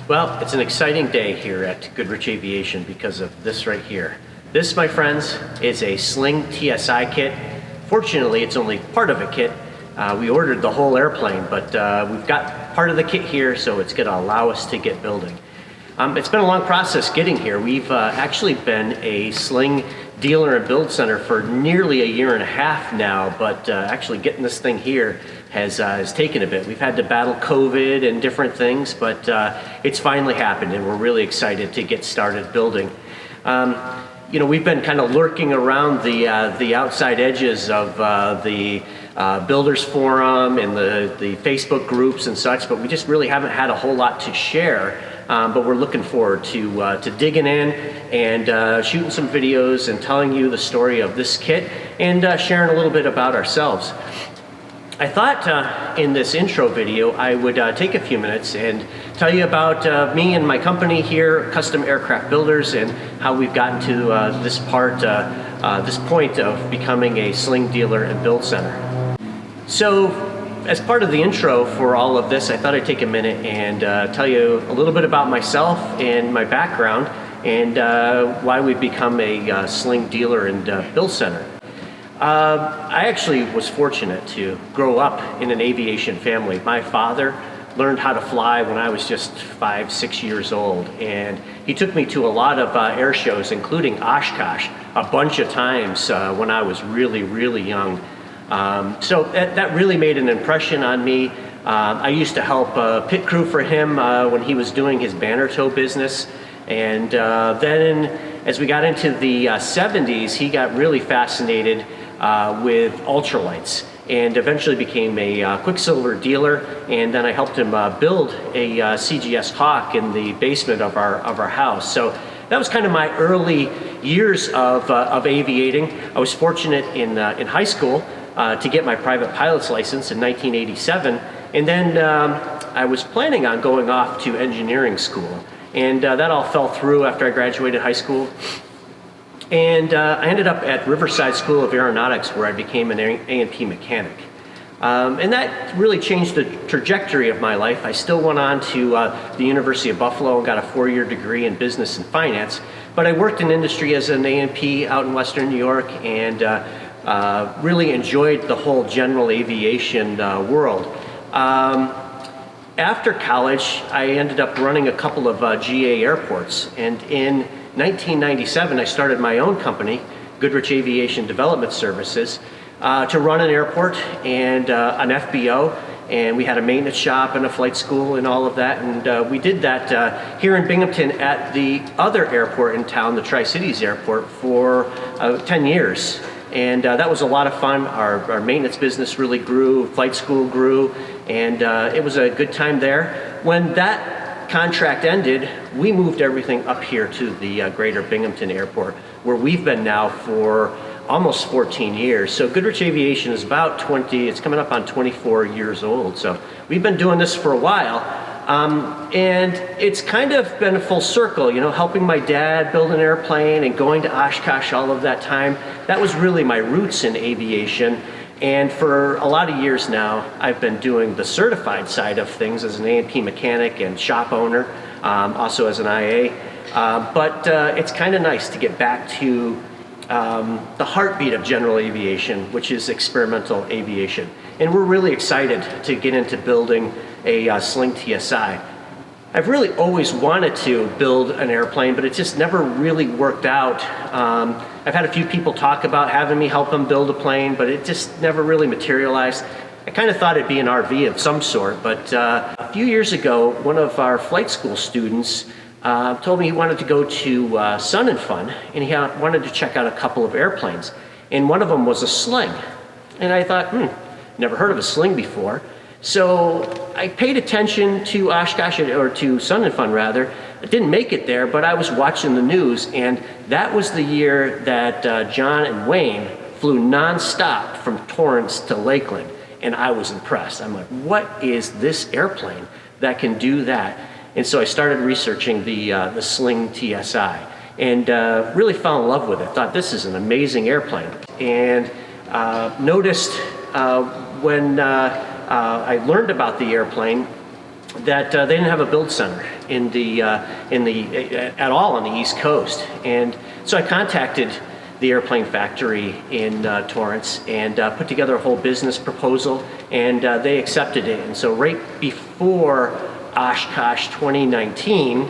Well, it's an exciting day here at Goodrich Aviation because of this right here. This, my friends, is a Sling TSi kit. Fortunately, it's only part of a kit. We ordered the whole airplane, but we've got part of the kit here, so it's going to allow us to get building. It's been a long process getting here. We've actually been a Sling dealer and build center for nearly a year and a half now, but actually getting this thing here has taken a bit. We've had to battle COVID and different things, but it's finally happened, and we're really excited to get started building. You know, we've been kind of lurking around the outside edges of the Builders Forum and the Facebook groups and such, but we just really haven't had a whole lot to share. But we're looking forward to digging in and shooting some videos and telling you the story of this kit and sharing a little bit about ourselves. I thought in this intro video I would take a few minutes and tell you about me and my company here, Custom Aircraft Builders, and how we've gotten to this point of becoming a Sling dealer and build center. So, as part of the intro for all of this, I thought I'd take a minute and tell you a little bit about myself and my background and why we've become a Sling dealer and build center. I actually was fortunate to grow up in an aviation family. My father learned how to fly when I was just 5, 6 years old, and he took me to a lot of air shows, including Oshkosh, a bunch of times when I was really, really young. So that really made an impression on me. I used to help pit crew for him when he was doing his banner tow business. And then as we got into the 70s, he got really fascinated with ultralights and eventually became a Quicksilver dealer. And then I helped him build a CGS Hawk in the basement of our house. So that was kind of my early years of aviating. I was fortunate in high school to get my private pilot's license in 1987, and then I was planning on going off to engineering school, and that all fell through after I graduated high school. And I ended up at Riverside School of Aeronautics, where I became an A&P mechanic. And that really changed the trajectory of my life. I still went on to the University of Buffalo and got a 4-year degree in business and finance, but I worked in industry as an A&P out in Western New York, and really enjoyed the whole general aviation world. After college, I ended up running a couple of GA airports, and in 1997 I started my own company, Goodrich Aviation Development Services, to run an airport and an FBO, and we had a maintenance shop and a flight school and all of that, and we did that here in Binghamton at the other airport in town, the Tri-Cities Airport, for 10 years. And that was a lot of fun. Our maintenance business really grew, flight school grew, and it was a good time there. When that contract ended, we moved everything up here to the greater Binghamton Airport, where we've been now for almost 14 years. So Goodrich Aviation is about it's coming up on 24 years old. So we've been doing this for a while. And it's kind of been a full circle, you know, helping my dad build an airplane and going to Oshkosh all of that time. That was really my roots in aviation. And for a lot of years now, I've been doing the certified side of things as an A&P mechanic and shop owner, also as an IA. But it's kind of nice to get back to the heartbeat of general aviation, which is experimental aviation. And we're really excited to get into building a Sling TSi. I've really always wanted to build an airplane, but it just never really worked out. I've had a few people talk about having me help them build a plane, but it just never really materialized. I kind of thought it'd be an RV of some sort, but a few years ago, one of our flight school students told me he wanted to go to Sun and Fun, and he wanted to check out a couple of airplanes. And one of them was a Sling. And I thought, never heard of a Sling before. So I paid attention to Oshkosh, or to Sun and Fun rather. I didn't make it there, but I was watching the news, and that was the year that John and Wayne flew nonstop from Torrance to Lakeland, and I was impressed. I'm like, what is this airplane that can do that? And so I started researching the Sling TSi, and really fell in love with it. Thought this is an amazing airplane, and noticed when I learned about the airplane that they didn't have a build center. at all on the East Coast. And so I contacted the airplane factory in Torrance and put together a whole business proposal, and they accepted it. And so right before Oshkosh 2019,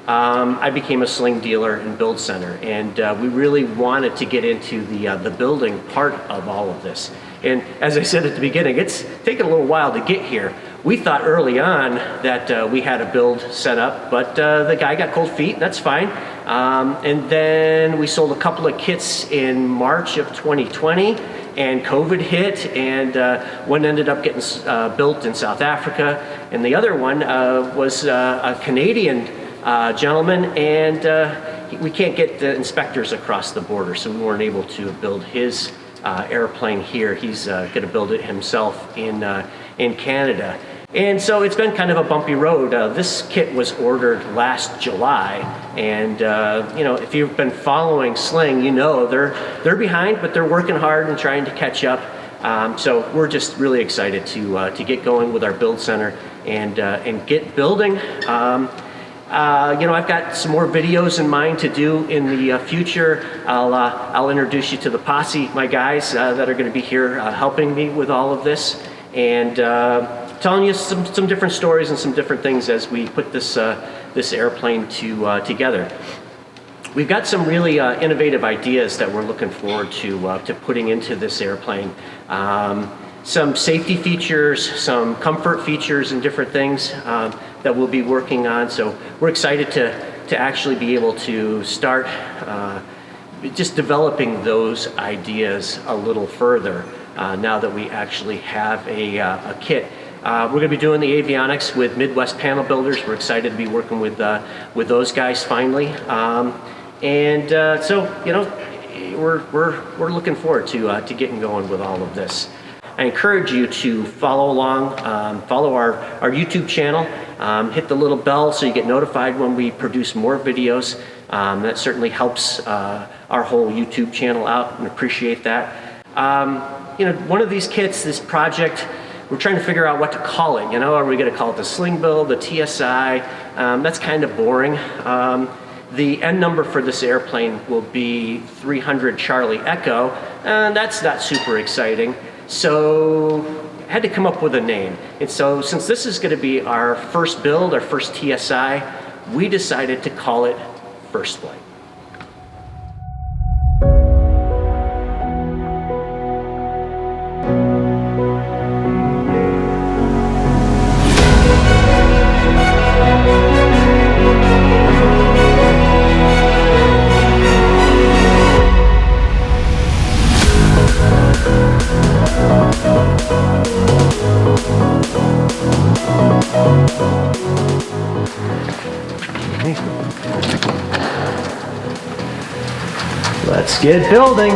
I became a Sling dealer and build center, and we really wanted to get into the building part of all of this. And as I said at the beginning, it's taken a little while to get here. We thought early on that we had a build set up, but the guy got cold feet, that's fine. And then we sold a couple of kits in March of 2020, and COVID hit, and one ended up getting built in South Africa, and the other one was a Canadian gentleman, and we can't get the inspectors across the border, so we weren't able to build his airplane here. He's going to build it himself in Canada. And so it's been kind of a bumpy road. This kit was ordered last July, and you know, if you've been following Sling, you know they're behind, but they're working hard and trying to catch up. So we're just really excited to get going with our build center and get building. You know, I've got some more videos in mind to do in the future. I'll introduce you to the posse, my guys that are going to be here helping me with all of this, and telling you some different stories and some different things as we put this airplane together. We've got some really innovative ideas that we're looking forward to putting into this airplane. Some safety features, some comfort features, and different things that we'll be working on. So we're excited to actually be able to start just developing those ideas a little further now that we actually have a kit. We're going to be doing the avionics with Midwest Panel Builders. We're excited to be working with those guys finally. So you know, we're looking forward to getting going with all of this. I encourage you to follow along, follow our YouTube channel, hit the little bell so you get notified when we produce more videos. That certainly helps our whole YouTube channel out, and appreciate that. You know, one of these kits, this project, we're trying to figure out what to call it. You know, are we going to call it the Sling build, the TSi? That's kind of boring. The end number for this airplane will be 300 Charlie Echo, and that's not super exciting. So I had to come up with a name. And so since this is going to be our first build, our first TSi, we decided to call it First Flight. Let's get building.